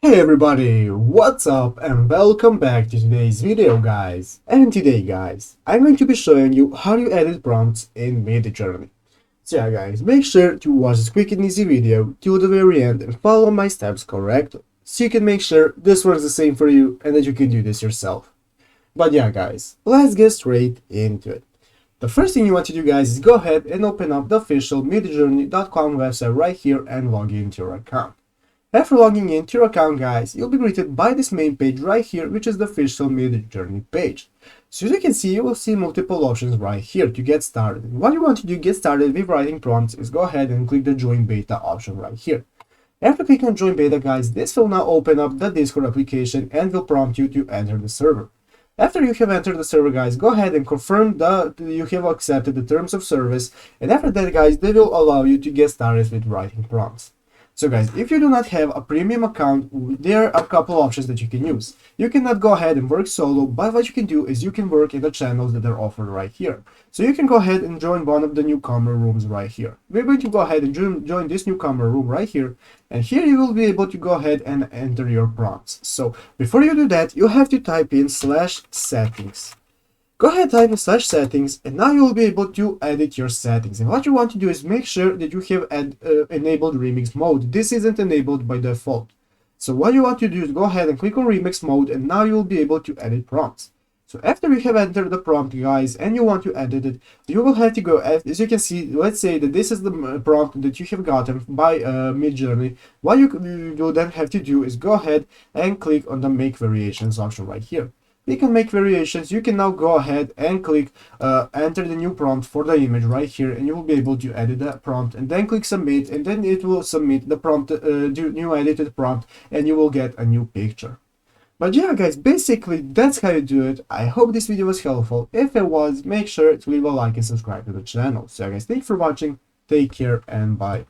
Hey everybody, what's up and welcome back to today's video guys. And today guys, I'm going to be showing you how you edit prompts in Midjourney. So yeah guys, make sure to watch this quick and easy video till the very end and follow my steps correctly, so you can make sure this works the same for you and that you can do this yourself. But yeah guys, let's get straight into it. The first thing you want to do guys is go ahead and open up the official midjourney.com website right here and log into your account. After logging into your account guys, you'll be greeted by this main page right here, which is the official Midjourney page. So as you can see, you will see multiple options right here to get started. What you want to do to get started with writing prompts is go ahead and click the join beta option right here. After clicking on join beta guys, this will now open up the Discord application and will prompt you to enter the server. After you have entered the server guys, go ahead and confirm that you have accepted the terms of service, and after that guys, they will allow you to get started with writing prompts. So guys, if you do not have a premium account, there are a couple options that you can use. You cannot go ahead and work solo, but what you can do is you can work in the channels that are offered right here. So you can go ahead and join one of the newcomer rooms right here. We're going to go ahead and join this newcomer room right here, and here you will be able to go ahead and enter your prompts. So before you do that, you have to type in /settings. Go ahead, type in /settings, and now you will be able to edit your settings. And what you want to do is make sure that you have enabled remix mode. This isn't enabled by default. So what you want to do is go ahead and click on remix mode, and now you will be able to edit prompts. So after you have entered the prompt guys and you want to edit it, you will have to go, as you can see, let's say that this is the prompt that you have gotten by Midjourney. What you will then have to do is go ahead and click on the make variations option right here. You can make variations. You can now go ahead and click enter the new prompt for the image right here, and you will be able to edit that prompt, and then click submit, and then it will submit the prompt, new edited prompt, and you will get a new picture. But yeah guys, basically that's how you do it. I hope this video was helpful. If it was, make sure to leave a like and subscribe to the channel. So guys, thanks for watching, take care, and bye.